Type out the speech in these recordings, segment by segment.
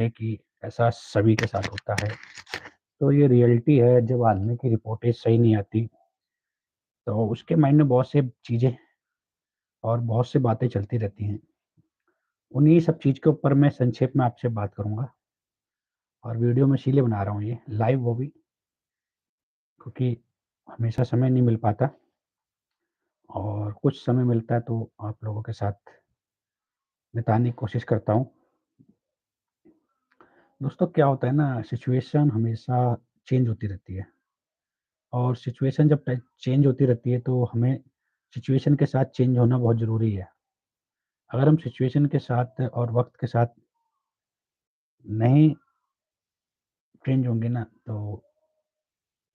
है कि ऐसा सभी के साथ होता है। तो ये रियलिटी है, जब आदमी की रिपोर्टें सही नहीं आती, तो उसके माइंड में बहुत से चीज़ें और बहुत सी बातें चलती रहती हैं। उन्हीं सब चीज़ के ऊपर मैं संक्षेप में आपसे बात करूँगा और वीडियो मैं इसीलिए बना रहा हूँ ये, लाइव वो भी, क्योंकि हमेशा समय नहीं मिल पाता और कुछ समय मिलता है तो आप लोगों के साथ बिताने की कोशिश करता हूँ। दोस्तों क्या होता है ना, सिचुएशन हमेशा चेंज होती रहती है और सिचुएशन जब चेंज होती रहती है तो हमें सिचुएशन के साथ चेंज होना बहुत ज़रूरी है। अगर हम सिचुएशन के साथ और वक़्त के साथ नहीं चेंज होंगे ना, तो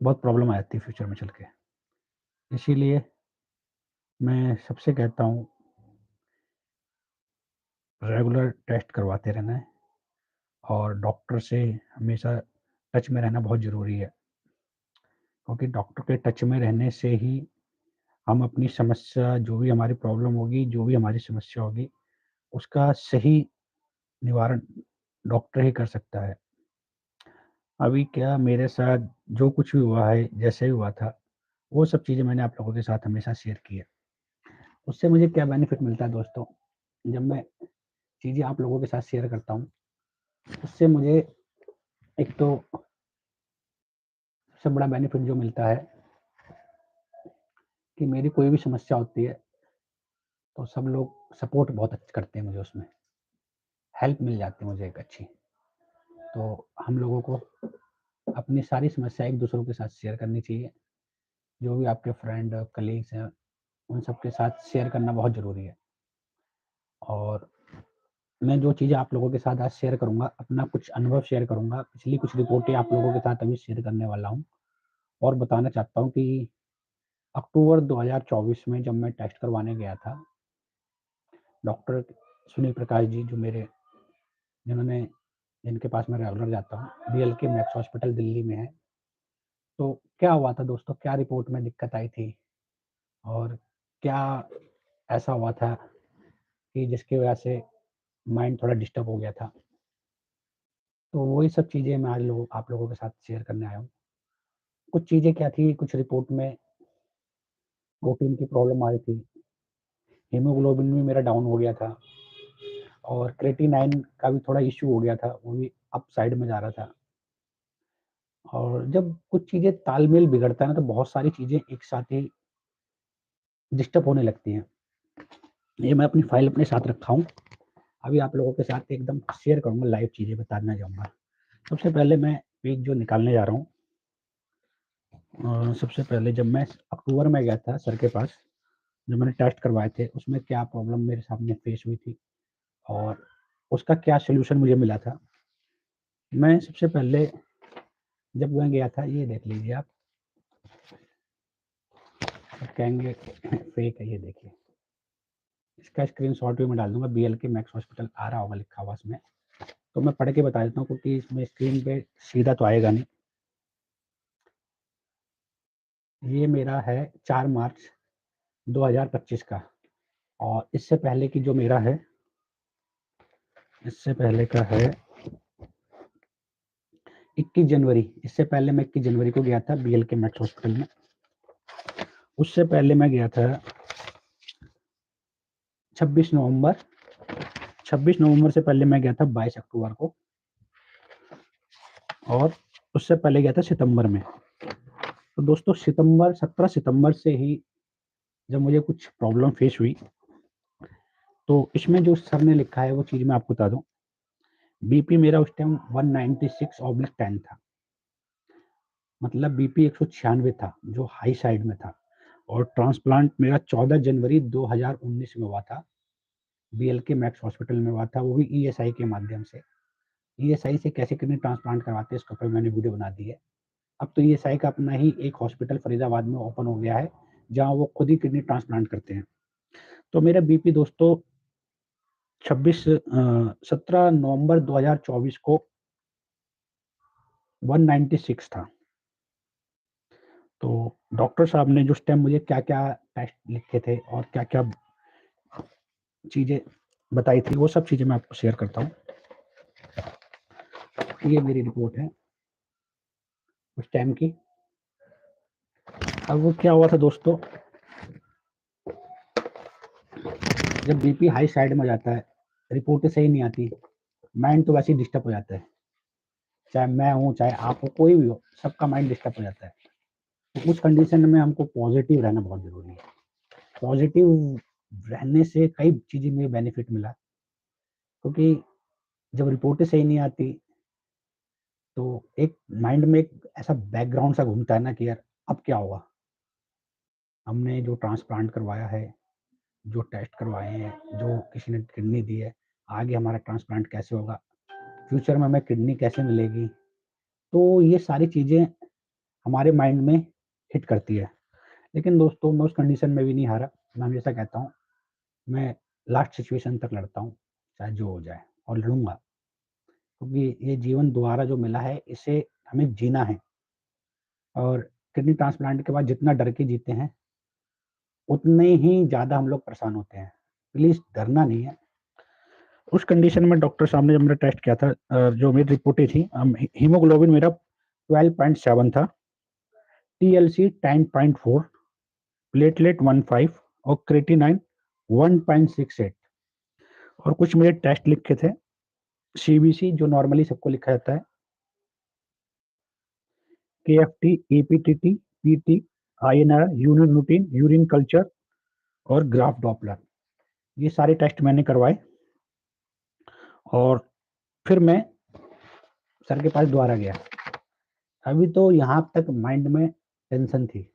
बहुत प्रॉब्लम आ जाती है फ्यूचर में चल के। इसीलिए मैं सबसे कहता हूँ, रेगुलर टेस्ट करवाते रहना है और डॉक्टर से हमेशा टच में रहना बहुत ज़रूरी है, क्योंकि डॉक्टर के टच में रहने से ही हम अपनी समस्या, जो भी हमारी प्रॉब्लम होगी, जो भी हमारी समस्या होगी, उसका सही निवारण डॉक्टर ही कर सकता है। अभी क्या मेरे साथ जो कुछ भी हुआ है, जैसे भी हुआ था, वो सब चीज़ें मैंने आप लोगों के साथ हमेशा शेयर की है। उससे मुझे क्या बेनिफिट मिलता है दोस्तों, जब मैं चीज़ें आप लोगों के साथ शेयर करता हूँ, उससे मुझे एक तो सबसे बड़ा बेनिफिट जो मिलता है कि मेरी कोई भी समस्या होती है, तो सब लोग सपोर्ट बहुत करते हैं मुझे उसमें, हेल्प मिल जाती है मुझे एक अच्छी। तो हम लोगों को अपनी सारी समस्या एक-दूसरों के साथ शेयर करनी चाहिए। जो भी आपके फ्रेंड, कलीग्स हैं, उन सब के साथ शेयर करना बहुत ज़रूरी है। और मैं जो चीज़ें आप लोगों के साथ आज शेयर करूँगा, अपना कुछ अनुभव शेयर करूँगा, पिछली कुछ रिपोर्टें आप लोगों के साथ अभी शेयर करने वाला हूँ और बताना चाहता हूँ कि अक्टूबर 2024 में जब मैं टेस्ट करवाने गया था, डॉक्टर सुनील प्रकाश जी, जो मेरे जिन्होंने जिनके पास मैं रेगुलर जाता हूँ, बीएलके मैक्स हॉस्पिटल दिल्ली में है। तो क्या हुआ था दोस्तों, क्या रिपोर्ट में दिक्कत आई थी और क्या ऐसा हुआ था कि जिसकी वजह से माइंड थोड़ा डिस्टर्ब हो गया था। तो वही सब चीज़ें मैं आज आप लोगों के साथ शेयर करने आया हूँ। कुछ चीज़ें क्या थी, कुछ रिपोर्ट में प्रोटीन की प्रॉब्लम आ रही थी, हीमोग्लोबिन भी मेरा डाउन हो गया था और क्रेटिनाइन का भी थोड़ा इश्यू हो गया था, वो भी अप साइड में जा रहा था। और जब कुछ चीज़ें तालमेल बिगड़ता है ना, तो बहुत सारी चीज़ें एक साथ ही डिस्टर्ब होने लगती हैं। ये मैं अपनी फ़ाइल अपने साथ रखा हूँ। अभी आप लोगों के साथ एकदम शेयर करूँगा, लाइव चीज़ें बताना चाहूँगा। सबसे पहले मैं पेज जो निकालने जा रहा हूँ, सबसे पहले जब मैं अक्टूबर में गया था सर के पास, जो मैंने टेस्ट करवाए थे, उसमें क्या प्रॉब्लम मेरे सामने फेस हुई थी और उसका क्या सॉल्यूशन मुझे मिला था। मैं सबसे पहले जब मैं गया था, ये देख लीजिए आप कहेंगे फेक है, ये देखिए। इसका स्क्रीनशॉट भी मैं डाल दूँगा, बीएलके मैक्स हॉस्पिटल आ रहा होगा लिखा हुआ इसमें। तो मैं पढ़ के बता देता हूँ, क्योंकि इसमें स्क्रीन पे सीधा तो आएगा नहीं। ये मेरा है 4 मार्च 2025 का और इससे पहले की जो मेरा है, इससे पहले का है 21 जनवरी। इससे पहले मैं 21 जनवरी को गया था बीएलके मैक्स हॉस्पिटल में। उससे पहले मैं गया था 26 नवंबर 26 नवंबर से पहले मैं गया था 22 अक्टूबर को और उससे पहले गया था सितंबर में। तो दोस्तों 17 सितंबर से ही जब मुझे कुछ प्रॉब्लम फेस हुई, तो इसमें जो सर ने लिखा है वो चीज़ मैं आपको बता दूँ। बीपी मेरा उस टाइम 196/10 था। मतलब बीपी 196 था, जो हाई साइड में था और ट्रांसप्लांट मेरा 14 जनवरी 2019 में हुआ था। बीएलके मैक्स हॉस्पिटल में हुआ था, वो भी ईएसआई के माध्यम से। ईएसआई से कैसे किडनी ट्रांसप्लांट करवाते हैं, इसके ऊपर मैंने वीडियो बना दी है। अब तो ईएसआई का अपना ही एक हॉस्पिटल फरीदाबाद में ओपन हो गया है, जहाँ वो खुद ही किडनी ट्रांसप्लांट करते हैं। तो मेरा बीपी दोस्तों 17 नवंबर 2024 को 196 था। तो डॉक्टर साहब ने जो उस टाइम मुझे क्या-क्या टेस्ट लिखे थे और क्या-क्या चीज़ें बताई थी, वो सब चीज़ें मैं आपको शेयर करता हूँ। ये मेरी रिपोर्ट है उस टाइम की। अब वो क्या हुआ था दोस्तों, जब बीपी हाई साइड में जाता है, रिपोर्टें सही नहीं आती, माइंड तो वैसे ही डिस्टर्ब हो जाता है, चाहे मैं हूँ चाहे आप हो, कोई भी हो, सबका माइंड डिस्टर्ब हो जाता है। तो उस कंडीशन में हमको पॉजिटिव रहना बहुत जरूरी है। पॉजिटिव रहने से कई चीजें में बेनिफिट मिला, क्योंकि जब रिपोर्टें सही नहीं आती तो एक माइंड में एक ऐसा बैकग्राउंड सा घूमता है ना कि यार अब क्या होगा, हमने जो ट्रांसप्लांट करवाया है, जो टेस्ट करवाए हैं, जो किसी ने किडनी दी है, आगे हमारा ट्रांसप्लांट कैसे होगा, फ्यूचर में हमें किडनी कैसे मिलेगी। तो ये सारी चीज़ें हमारे माइंड में हिट करती है। लेकिन दोस्तों मैं उस कंडीशन में भी नहीं हारा, मैं हमेशा कहता हूँ मैं लास्ट सिचुएशन तक लड़ता हूँ, चाहे जो हो जाए, और लड़ूंगा, क्योंकि ये जीवन दोबारा जो मिला है इसे हमें जीना है। और किडनी ट्रांसप्लांट के बाद जितना डर के जीते हैं उतने ही ज़्यादा हम लोग परेशान होते हैं। प्लीज़ डरना नहीं है। उस कंडीशन में डॉक्टर साहब ने जब मेरा टेस्ट किया था, जो मेरी रिपोर्टें थी, हीमोग्लोबिन मेरा 12.7 था, टीएलसी 10.4, प्लेटलेट 15 और क्रेटिनाइन 1.68। और कुछ मेरे टेस्ट लिखे थे, सीबीसी जो नॉर्मली सबको लिखा जाता है, KFT, APTT, PT, INR, urine routine, urine culture और ग्राफ डॉपलर, ये सारे टेस्ट मैंने करवाए। और फिर मैं सर के पास दोबारा गया। अभी तो यहाँ तक माइंड में टेंशन थी,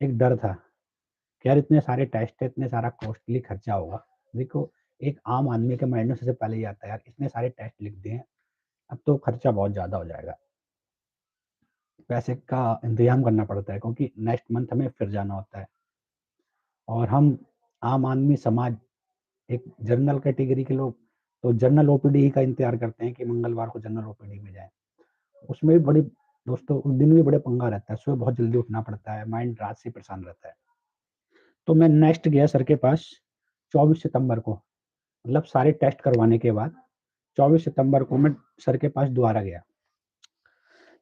एक डर था कि यार इतने सारे टेस्ट है, इतने सारा कॉस्टली खर्चा होगा। देखो एक आम आदमी के माइंड में सबसे पहले ये आता है, यार इतने सारे टेस्ट लिख दिए हैं, अब तो खर्चा बहुत ज़्यादा हो जाएगा, पैसे का इंतजाम करना पड़ता है, क्योंकि नेक्स्ट मंथ हमें फिर जाना होता है। और हम आम आदमी समाज, एक जनरल कैटेगरी के लोग, तो जनरल ओपीडी ही का इंतजार करते हैं कि मंगलवार को जनरल ओपीडी में जाए। उसमें भी बड़ी दोस्तों उस दिन भी बड़े पंगा रहता है, सुबह बहुत जल्दी उठना पड़ता है, माइंड रात से परेशान रहता है। तो मैं नेक्स्ट गया सर के पास 24 सितंबर को, मतलब सारे टेस्ट करवाने के बाद 24 सितंबर को मैं सर के पास दोबारा गया।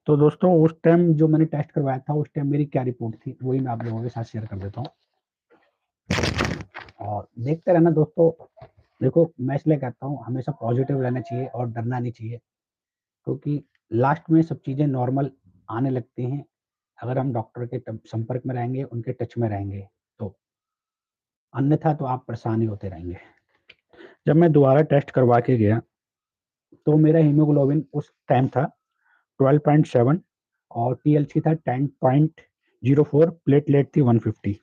तो दोस्तों उस टाइम जो मैंने टेस्ट करवाया था, उस टाइम मेरी क्या रिपोर्ट थी वही मैं आप लोगों के साथ शेयर कर देता हूँ, और देखते रहना दोस्तों। देखो मैं इसलिए कहता हूँ हमेशा पॉजिटिव रहना चाहिए और डरना नहीं चाहिए, क्योंकि लास्ट में सब चीज़ें नॉर्मल आने लगती हैं अगर हम डॉक्टर के संपर्क में रहेंगे, उनके टच में रहेंगे तो, अन्यथा तो आप परेशान ही होते रहेंगे। जब मैं दोबारा टेस्ट करवा के गया तो मेरा हीमोग्लोबिन उस टाइम था 12.7 और टीएलसी था 10.04, प्लेटलेट थी 150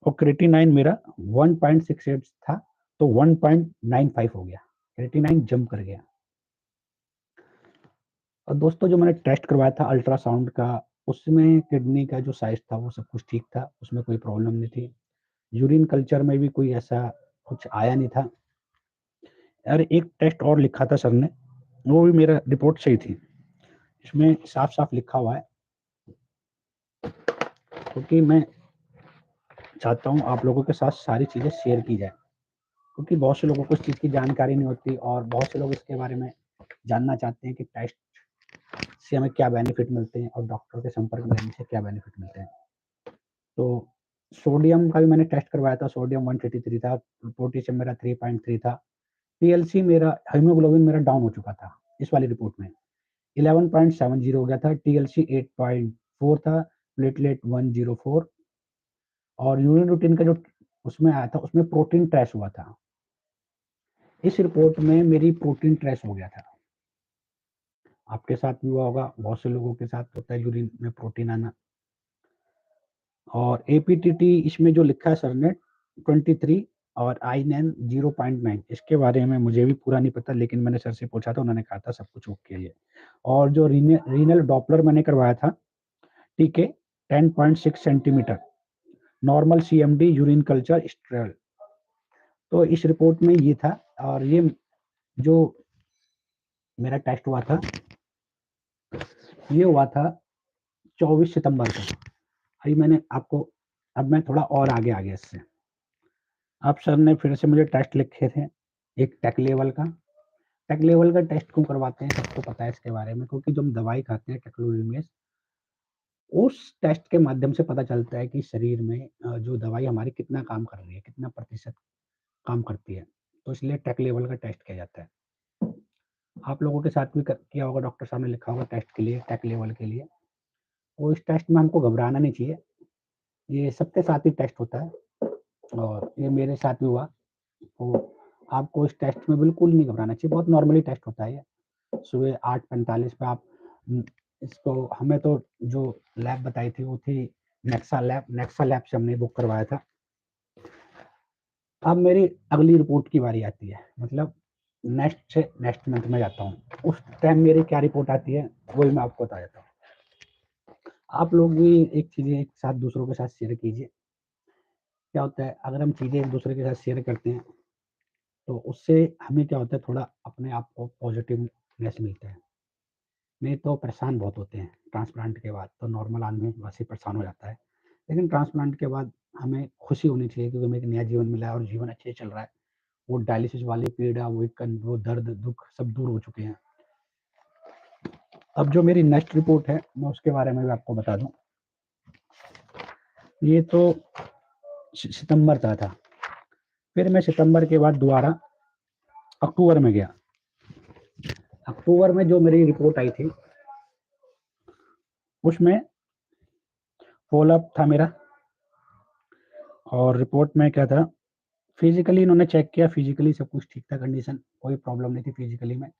और क्रेटिनाइन मेरा 1.68 था, तो 1.95 हो गया, क्रेटिनाइन जंप कर गया। और दोस्तों जो मैंने टेस्ट करवाया था अल्ट्रासाउंड का, उसमें किडनी का जो साइज था वो सब कुछ ठीक था, उसमें कोई प्रॉब्लम नहीं थी। यूरिन कल्चर में भी कोई ऐसा कुछ आया नहीं था। और एक टेस्ट और लिखा था सर ने, वो भी मेरा रिपोर्ट सही थी, इसमें साफ साफ लिखा हुआ है, क्योंकि मैं चाहता हूँ आप लोगों के साथ सारी चीज़ें शेयर की जाए, क्योंकि बहुत से लोगों को इस चीज़ की जानकारी नहीं होती और बहुत से लोग इसके बारे में जानना चाहते हैं कि टेस्ट से हमें क्या बेनिफिट मिलते हैं और डॉक्टर के संपर्क में रहने से क्या बेनिफिट मिलते हैं। तो सोडियम का भी मैंने टेस्ट करवाया था, सोडियम 133 था, पोटेशियम मेरा 3.3 था, टीएलसी मेरा, हीमोग्लोबिन मेरा डाउन हो चुका था इस वाली रिपोर्ट में, 11.70 हो गया था, टीएलसी 8.4 था, प्लेटलेट 104 और यूरिन रूटीन का जो उसमें आया था उसमें प्रोटीन ट्रेस हुआ था। इस रिपोर्ट में मेरी प्रोटीन ट्रेस हो गया था। आपके साथ भी हुआ होगा, बहुत से लोगों के साथ होता है यूरिन में प्रोटीन आना। और एपीटीटी इसमें जो लिखा है सर ने 23 और आईएनएन 0.9, इसके बारे में मुझे भी पूरा नहीं पता, लेकिन मैंने सर से पूछा था, उन्होंने कहा था सब कुछ ओके है। और जो रीनल डॉपलर मैंने करवाया था, ठीक है, 10.6 centimetre, normal CMD, urine culture sterile, तो इस रिपोर्ट में ये था। और ये जो मेरा टेस्ट हुआ था ये हुआ था 24 सितंबर को। अभी मैंने आपको, अब मैं थोड़ा और आगे आ गया इससे। अब सर ने फिर से मुझे टेस्ट लिखे थे, एक टेक लेवल का टेक लेवल का टेस्ट क्यों करवाते हैं, सबको पता है इसके बारे में, क्योंकि जो हम दवाई खाते हैं टेक्लोलुमिनेस, उस टेस्ट के माध्यम से पता चलता है कि शरीर में जो दवाई हमारी कितना काम कर रही है, कितना प्रतिशत काम करती है। तो इसलिए टेक लेवल का टेस्ट किया जाता है। आप लोगों के साथ भी किया होगा, डॉक्टर साहब ने लिखा होगा टेस्ट के लिए, टेक लेवल के लिए। तो इस टेस्ट में हमको घबराना नहीं चाहिए, ये सबके साथ ही टेस्ट होता है और ये मेरे साथ भी हुआ। तो आपको इस टेस्ट में बिल्कुल नहीं घबराना चाहिए, बहुत नॉर्मली टेस्ट होता है ये। सुबह 8:45 पे आप इसको, हमें तो जो लैब बताई थी वो थी नेक्सा लैब से हमने बुक करवाया था। अब मेरी अगली रिपोर्ट की बारी आती है, मतलब नेक्स्ट मंथ में जाता हूँ, उस टाइम मेरी क्या रिपोर्ट आती है वही मैं आपको बता देता हूँ। आप लोग भी एक चीज़ें एक साथ दूसरों के साथ शेयर कीजिए। क्या होता है, अगर हम चीज़ें एक दूसरे के साथ शेयर करते हैं तो उससे हमें क्या होता है, थोड़ा अपने आप को पॉजिटिवनेस मिलता है। नहीं तो परेशान बहुत होते हैं ट्रांसप्लांट के बाद, तो नॉर्मल आदमी वैसे ही परेशान हो जाता है, लेकिन ट्रांसप्लांट के बाद हमें खुशी होनी चाहिए क्योंकि हमें एक नया जीवन मिला है और जीवन अच्छे से चल रहा है। वो डायलिसिस वाली पीड़ा, वो दर्द दुख सब दूर हो चुके हैं। अब जो मेरी नेक्स्ट रिपोर्ट है मैं उसके बारे में भी आपको बता दूं। ये तो सितंबर का था, फिर मैं सितंबर के बाद दोबारा अक्टूबर में गया। अक्टूबर में जो मेरी रिपोर्ट आई थी उसमें फॉलोअप था मेरा, और रिपोर्ट में क्या था, फिजिकली इन्होंने चेक किया, फिजिकली सब कुछ ठीक था, कंडीशन कोई प्रॉब्लम नहीं थी फिजिकली में।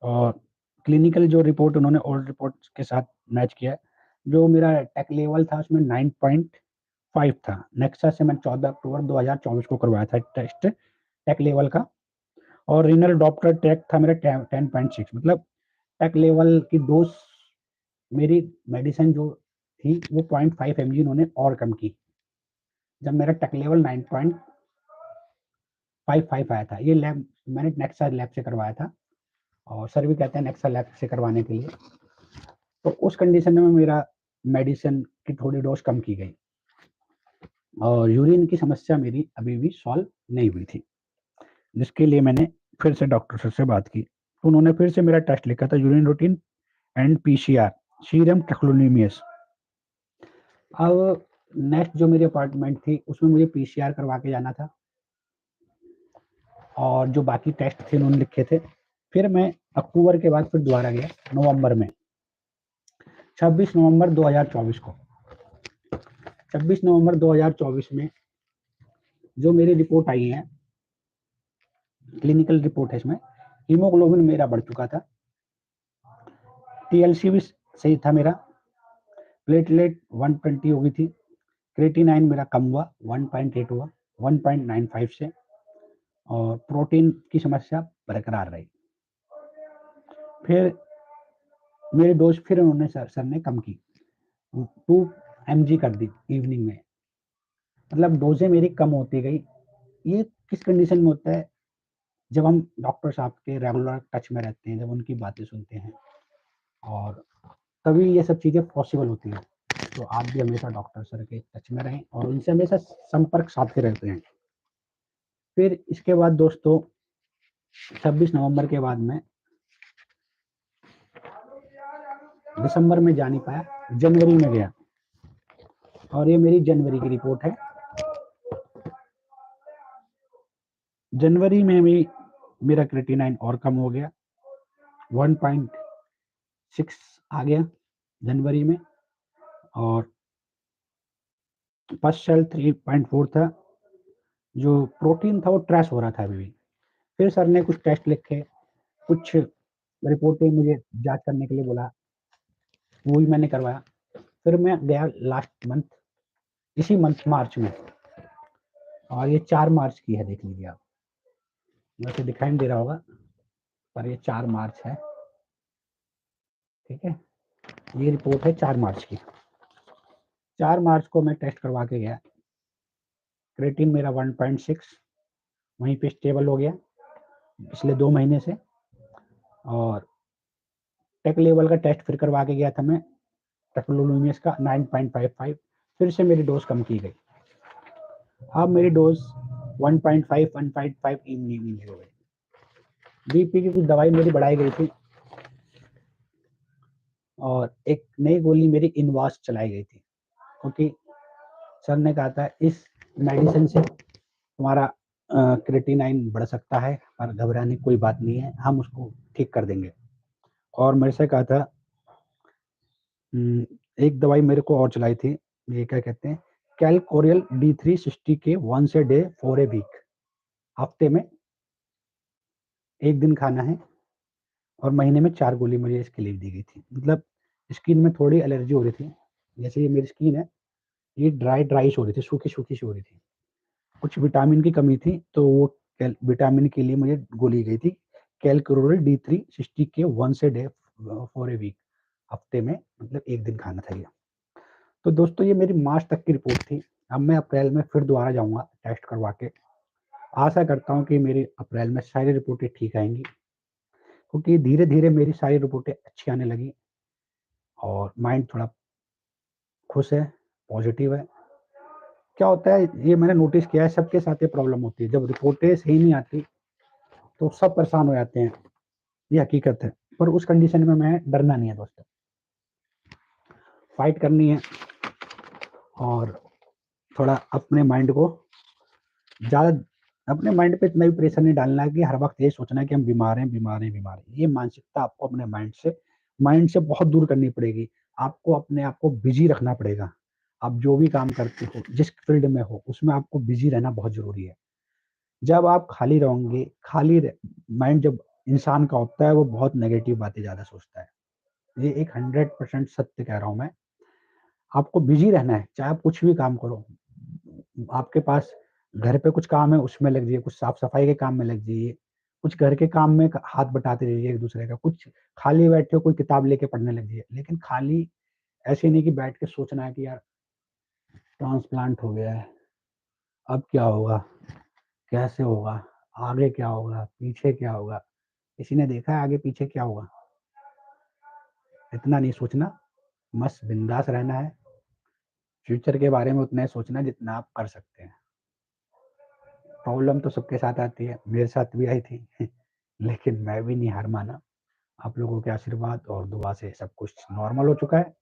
और क्लिनिकल जो रिपोर्ट उन्होंने ओल्ड रिपोर्ट के साथ मैच किया, जो मेरा टेक लेवल था उसमें 9.5 था। नेक्सा से मैं 14 अक्टूबर 2024 को करवाया था टेस्ट टेक लेवल का, और रीनल डॉप्टर टेक था मेरा 10.6। मतलब टेक लेवल की डोज मेरी मेडिसिन जो थी वो 0.5 mg इन्होंने और कम की, जब मेरा टेक लेवल 9.55 आया था। ये लैब मैंने नेक्सा लैब से करवाया था, और सर भी कहते हैं नेक्सा लैब से करवाने के लिए। तो उस कंडीशन में मेरा मेडिसिन की थोड़ी डोज कम की गई, और यूरिन की समस्या मेरी अभी भी सॉल्व नहीं हुई थी, जिसके लिए मैंने फिर से डॉक्टर सर से बात की। तो उन्होंने फिर से मेरा टेस्ट लिखा था, urine routine and PCR serum टेक्लोनीमियस। अब नेक्स्ट जो मेरी अपॉइंटमेंट थी उसमें मुझे पीसीआर करवा के जाना था, और जो बाकी टेस्ट थे उन्होंने लिखे थे। फिर मैं अक्टूबर के बाद फिर दोबारा गया नवंबर में, 26 नवंबर 2024 को। 26 नवंबर 2024 में जो मेरी रिपोर्ट आई है, क्लिनिकल रिपोर्ट है, इसमें हीमोग्लोबिन मेरा बढ़ चुका था, टीएलसी भी सही था मेरा, प्लेटलेट 120 हो गई थी, क्रेटिनाइन मेरा कम हुआ 1.8 हुआ 1.95 से, और प्रोटीन की समस्या बरकरार रही। फिर मेरी डोज फिर उन्होंने सर ने कम की, 2 mg कर दी इवनिंग में, मतलब डोजें मेरी कम होती गई। ये किस कंडीशन में होता है, जब हम डॉक्टर साहब के रेगुलर टच में रहते हैं, जब उनकी बातें सुनते हैं, और तभी ये सब चीज़ें पॉसिबल होती हैं। तो आप भी हमेशा डॉक्टर सर के टच में रहें और उनसे हमेशा संपर्क साधते रहते हैं। फिर इसके बाद दोस्तों 26 नवंबर के बाद में दिसंबर में जा नहीं पाया, जनवरी में गया, और ये मेरी जनवरी की रिपोर्ट है। जनवरी में भी मेरा क्रेटिनाइन और कम हो गया, 1.6 आ गया जनवरी में, और पश्चल 3.4 था। जो प्रोटीन था वो ट्रेस हो रहा था अभी भी। फिर सर ने कुछ टेस्ट लिखे, कुछ रिपोर्टें मुझे जांच करने के लिए बोला, वो भी मैंने करवाया। फिर मैं गया लास्ट मंथ, इसी मंथ मार्च में, और ये 4 मार्च की है, देख लीजिए आप, वैसे दिखाई नहीं दे रहा होगा पर ये 4 मार्च है, ठीक है। ये रिपोर्ट है 4 मार्च की। 4 मार्च को मैं टेस्ट करवा के गया, क्रेटिन मेरा 1.6 वहीं पे स्टेबल हो गया पिछले 2 महीने से, और टेक लेवल का टेस्ट फिर करवा के गया था मैं, टेक्लोलुमियस का 9.55, फिर से मेरी डोज कम की गई। अब मेरी डोज 1.5 1.5 इवनिंग हो गई। बीपी की कुछ दवाई मेरी बढ़ाई गई थी और एक नई गोली मेरी इनवास चलाई गई थी, क्योंकि सर ने कहा था इस मेडिसिन से तुम्हारा क्रिएटिनिन बढ़ सकता है, पर घबराने की कोई बात नहीं है, हम उसको ठीक कर देंगे। और मेरे से कहा था एक दवाई मेरे को और चलाई थी, ये क्या कहते हैं, कैलकोरियल D360 के once a day for a week, हफ्ते में 1 दिन खाना है और महीने में 4 गोली मुझे इसकी लिख दी गई थी। मतलब स्किन में थोड़ी एलर्जी हो रही थी, जैसे ये मेरी स्किन है, ये ड्राई हो रही थी, सूखी-सूखी सी हो रही थी। कुछ विटामिन की कमी थी, तो वो विटामिन के लिए मुझे गोली गई थी, कैलक्रोरिल D360 के once a day for a week, हफ्ते में मतलब 1 दिन खाना था ये। तो दोस्तों ये मेरी मार्च तक की रिपोर्ट थी। अब मैं अप्रैल में फिर दोबारा जाऊँगा टेस्ट करवा के। आशा करता हूँ कि मेरी अप्रैल में सारी रिपोर्टें ठीक आएँगी, क्योंकि धीरे-धीरे मेरी सारी रिपोर्टें अच्छी आने लगी और माइंड थोड़ा खुश है, पॉजिटिव है। क्या होता है, ये मैंने नोटिस किया है, सबके साथ ये प्रॉब्लम होती है। जब रिपोर्टें सही नहीं आती, तो सब परेशान हो जाते हैं, ये हकीकत है। पर उस कंडीशन में मैं डरना नहीं है दोस्तों, फाइट करनी है और थोड़ा अपने माइंड को ज़्यादा अपने माइंड पे इतना भी प्रेशर नहीं डालना है कि हर वक़्त ये सोचना है कि हम बीमार हैं, बीमार हैं, बीमार हैं। ये मानसिकता आपको अपने माइंड से बहुत दूर करनी पड़ेगी। आपको अपने आप को बिज़ी रखना पड़ेगा। आप जो भी काम करते हो, जिस फ़ील्ड में हो, उसमें आपको बिज़ी रहना बहुत ज़रूरी है। जब आप खाली रहोगे, खाली र माइंड जब इंसान का होता है, वो बहुत नेगेटिव बातें ज़्यादा सोचता है। ये एक 100% सत्य कह रहा हूँ मैं। आपको बिज़ी रहना है, चाहे आप कुछ भी काम करो। आपके पास घर पे कुछ काम है, उसमें लग जाइए, कुछ साफ-सफाई के काम में लग जाइए, कुछ घर के काम में क हाथ बटाते रहिए एक-दूसरे का, कुछ खाली बैठे हो, कोई किताब लेके पढ़ने लग जाइए। लेकिन खाली ऐसे नहीं कि बैठ के सोचना है कि यार ट्रांसप्लांट हो गया है, अब क्या होगा? कैसे होगा? आगे क्या होगा? पीछे क्या होगा? किसी ने देखा है आगे पीछे क्या होगा? इतना नहीं सोचना, मस्त बिंदास रहना है। फ्यूचर के बारे में उतना ही सोचना है जितना आप कर सकते हैं। प्रॉब्लम तो सबके साथ आती है, मेरे साथ भी आई थी लेकिन मैं भी नहीं हार माना। आप लोगों के आशीर्वाद और दुआ से सब कुछ नॉर्मल हो चुका है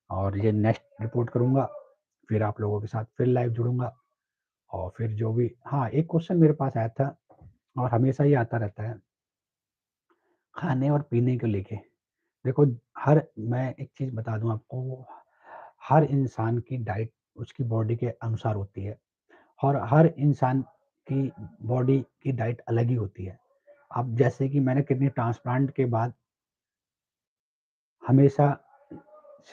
और ये नेक्स्ट रिपोर्ट करूँगा, फिर आप लोगों के साथ फिर लाइव जुड़ूँगा और फिर जो भी हाँ, एक क्वेश्चन मेरे पास आया था और हमेशा ही आता रहता है, खाने और पीने को लेके। देखो, मैं एक चीज़ बता दूँ आपको, हर इंसान की डाइट उसकी बॉडी के अनुसार होती है और हर इंसान की बॉडी की डाइट अलग ही होती है। अब जैसे कि मैंने किडनी ट्रांसप्लांट के बाद हमेशा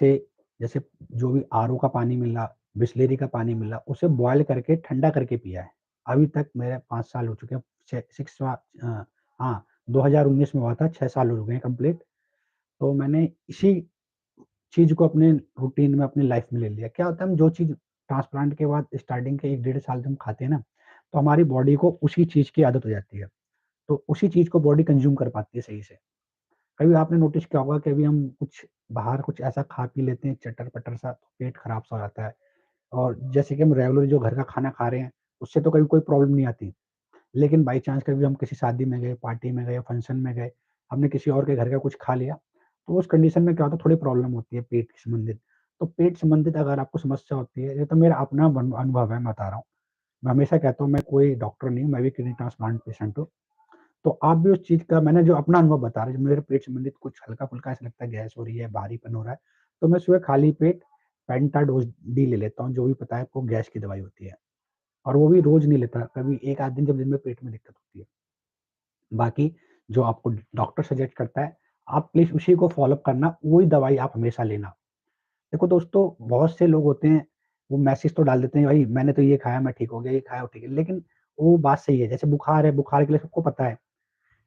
से जैसे जो भी आरओ का पानी मिल रहा, बिसलेरी का पानी मिल रहा, उसे बॉयल करके ठंडा करके पिया है। अभी तक मेरे 5 साल हो चुके हैं, 6 हाँ, 2019 में हुआ था, 6 साल हो चुके हैं कंप्लीट। तो मैंने इसी चीज़ को अपने रूटीन में, अपनी लाइफ़ में ले लिया। क्या होता है, हम जो चीज़ ट्रांसप्लांट के बाद स्टार्टिंग के 1 डेढ़ साल जब हम खाते हैं ना, तो हमारी बॉडी को उसी चीज़ की आदत हो जाती है। तो उसी चीज़ को बॉडी कंज़्यूम कर पाती है सही से। कभी आपने नोटिस किया होगा कि अभी हम कुछ बाहर कुछ ऐसा खा पी लेते हैं चटर-पटर सा, तो पेट खराब सा हो जाता है और जैसे कि हम रेगुलर जो घर का खाना खा रहे हैं, उससे तो कभी कोई प्रॉब्लम नहीं आती। लेकिन बाई चांस कभी हम किसी शादी में गए, पार्टी में गए, फंक्शन में गए, हमने किसी और के घर का कुछ खा लिया, तो उस कंडीशन में क्या होता है, थोड़ी प्रॉब्लम होती है पेट से संबंधित। तो पेट संबंधित अगर आपको समस्या होती है, ये तो मेरा अपना अनुभव है, मैं बता रहा हूँ। मैं हमेशा कहता हूँ मैं कोई डॉक्टर नहीं हूँ, मैं भी किडनी ट्रांसप्लांट पेशेंट हूँ। तो आप भी उस चीज़ का, मैंने जो अपना अनुभव बता रहा हूँ, जब मेरे पेट संबंधित कुछ हल्का-फुल्का ऐसा लगता है, गैस हो रही है, भारीपन हो रहा है, तो मैं सुबह खाली पेट पेंटाडोज़ डी ले लेता हूँ, जो भी पता है आपको गैस की दवाई होती है। और वो भी रोज़ नहीं लेता, कभी 1 आध दिन जब दिन में पेट में दिक्कत होती है। बाकी जो आपको डॉक्टर सजेस्ट करता है, आप प्लीज़ उसी को फ़ॉलो अप करना, वही दवाई आप हमेशा लेना। देखो दोस्तों, बहुत से लोग होते हैं, वो मैसेज तो डाल देते हैं, भाई मैंने तो ये खाया मैं ठीक हो गया, ये खाया वो ठीक है। लेकिन वो बात सही है, जैसे बुखार है, बुखार के लिए सबको पता है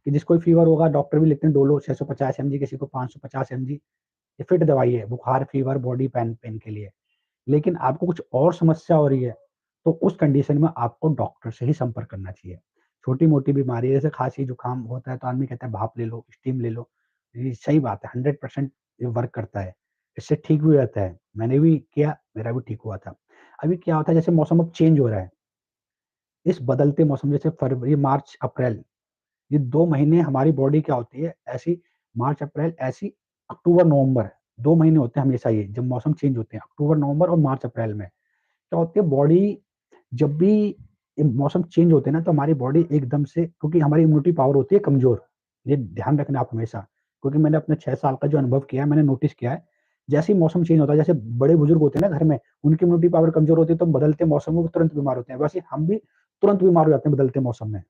कि जिसको भी फीवर होगा डॉक्टर भी लिखते हैं डोलो 650 एमजी, किसी को 550 एमजी, ये फिट दवाई है, बुखार, फीवर, बॉडी पेन पेन के लिए। लेकिन आपको कुछ और समस्या हो रही है, तो उस कंडीशन में आपको डॉक्टर से ही संपर्क करना चाहिए। छोटी-मोटी बीमारी है, जैसे खाँसी, जुकाम होता है, तो आदमी कहता है भाप ले लो, स्टीम ले लो। ये सही बात है, 100% ये वर्क करता है। इससे ठीक भी हो जाता है। मैंने भी किया, मेरा भी ठीक हुआ था। अभी क्या होता है, जैसे मौसम अब चेंज हो रहा है, इस बदलते मौसम जैसे फरवरी, मार्च, अप्रैल, ये 2 महीने हमारी बॉडी क्या होती है, ऐसी मार्च, अप्रैल, ऐसी अक्टूबर, नवंबर 2 महीने होते हैं हमेशा ये, जब मौसम चेंज होते हैं, अक्टूबर, नवंबर और मार्च, अप्रैल में। क्या होती है बॉडी जब भी ये मौसम चेंज होते हैं ना, तो हमारी बॉडी एकदम से क्योंकि हमारी इम्यूनिटी पावर होती है कमज़ोर, ये ध्यान रखना आप हमेशा। क्योंकि मैंने अपने 6 साल का जो अनुभव किया है, मैंने नोटिस किया है, जैसे ही मौसम चेंज होता है, जैसे बड़े-बुजुर्ग होते हैं ना घर में, उनकी इम्यूनिटी पावर कमज़ोर होती है, तो बदलते मौसम में वो तुरंत बीमार होते हैं। वैसे हम भी तुरंत बीमार हो जाते हैं बदलते मौसम में।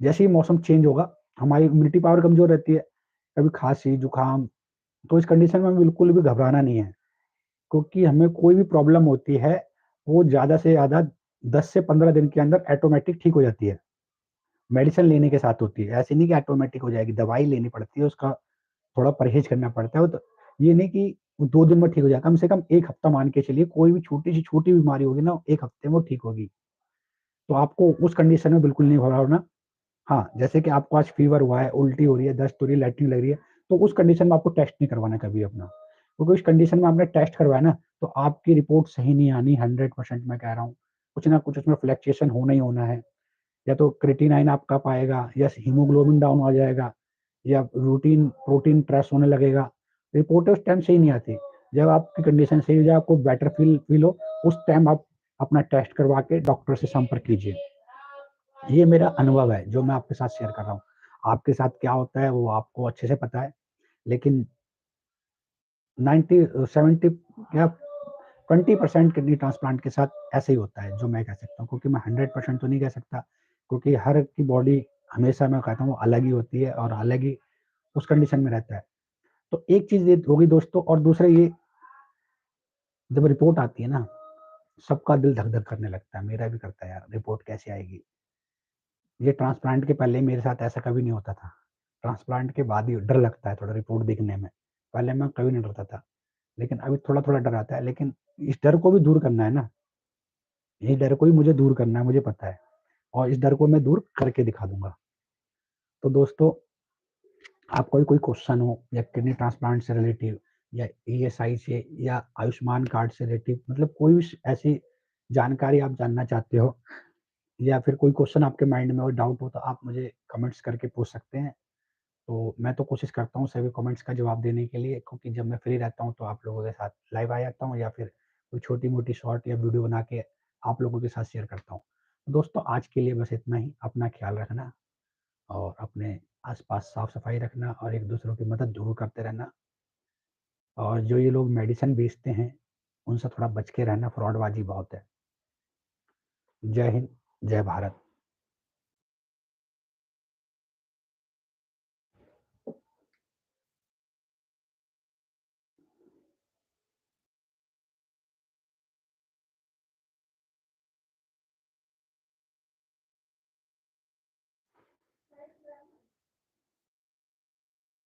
जैसे ही मौसम चेंज होगा, हमारी इम्यूनिटी पावर कमज़ोर रहती है, कभी खाँसी, जुकाम, तो इस कंडीशन में हमें बिल्कुल भी घबराना नहीं है। क्योंकि हमें कोई भी प्रॉब्लम होती है, वो ज़्यादा से ज़्यादा 10 से 15 दिन के अंदर ऑटोमैटिक ठीक हो जाती है। मेडिसिन लेने के साथ होती है, ऐसे नहीं कि ऑटोमैटिक हो जाएगी, दवाई लेनी पड़ती है, उसका थोड़ा परहेज़ करना पड़ता है। वो तो ये नहीं कि वो 2 दिन में ठीक हो जाए, कम से कम 1 हफ्ता मान के चलिए, कोई भी छोटी से छोटी बीमारी होगी ना, 1 हफ्ते में वो ठीक होगी। तो आपको उस कंडीशन में बिल्कुल नहीं घबराना। हाँ, जैसे कि आपको आज फ़ीवर हुआ है, उल्टी हो रही है, दस्त हो रही है, लैट्रिन लग रही है, तो उस कंडीशन में आपको टेस्ट नहीं करवाना कभी अपना। क्योंकि उस कंडीशन में आपने टेस्ट करवाया ना, तो आपकी रिपोर्ट सही नहीं आनी 100% मैं कह रहा हूँ। कुछ ना कुछ उसमें फ्लक्चुएशन होना ही होना है। या तो क्रेटिनाइन आपका पाएगा या हीमोग्लोबिन डाउन हो जाएगा या रूटीन प्रोटीन ट्रेस होने लगेगा। रिपोर्टें उस टाइम सही नहीं आती। जब आपकी कंडीशन सही हो जाए, आपको बेटर फ़ील फ़ील हो, उस टाइम आप अपना टेस्ट करवा के डॉक्टर से संपर्क कीजिए। ये मेरा अनुभव है, जो मैं आपके साथ शेयर कर रहा हूँ। आपके साथ क्या होता है वो आपको अच्छे से पता है, लेकिन 90 70 या 20% किडनी ट्रांसप्लांट के साथ ऐसे ही होता है, जो मैं कह सकता हूँ। क्योंकि मैं 100% तो नहीं कह सकता, क्योंकि हर की बॉडी हमेशा मैं कहता हूँ अलग ही होती है और अलग ही उस कंडीशन में रहता है। तो एक चीज़ ये होगी दोस्तों और दूसरा ये जब रिपोर्ट आती है ना, सबका दिल धक-धक करने लगता है, मेरा भी करता है यार, रिपोर्ट कैसे आएगी? ये ट्रांसप्लांट के पहले मेरे साथ ऐसा कभी नहीं होता था। ट्रांसप्लांट के बाद ही डर लगता है थोड़ा रिपोर्ट देखने में। पहले मैं कभी नहीं डरता था, लेकिन अभी थोड़ा-थोड़ा डर आता है, लेकिन इस डर को भी दूर करना है ना, इस डर को ही मुझे दूर करना है, मुझे पता है और इस डर को मैं दूर करके दिखा दूँगा। तो दोस्तों, आपका भी कोई क्वेश्चन हो या किडनी ट्रांसप्लांट से रिलेटिव या ईएसआई से या आयुष्मान कार्ड से रिलेटिव मतलब कोई भी ऐसी जानकारी आप जानना चाहते हो या फिर कोई क्वेश्चन आपके माइंड में हो, डाउट हो, तो आप मुझे कमेंट्स करके पूछ सकते हैं। तो मैं तो कोशिश करता हूँ सभी कमेंट्स का जवाब देने के लिए क्योंकि जब मैं फ्री रहता हूँ तो आप लोगों के साथ लाइव आ जाता हूँ या फिर कोई छोटी-मोटी शॉर्ट या वीडियो बना के आप लोगों के साथ शेयर करता हूँ। दोस्तों आज के लिए बस इतना ही, अपना ख़्याल रखना और अपने आस-पास साफ-सफाई रखना और एक-दूसरों की मदद ज़रूर करते रहना और जो ये लोग मेडिसिन बेचते हैं, उनसे थोड़ा बच के रहना, फ्रॉडबाज़ी बहुत है। जय हिंद, जय भारत।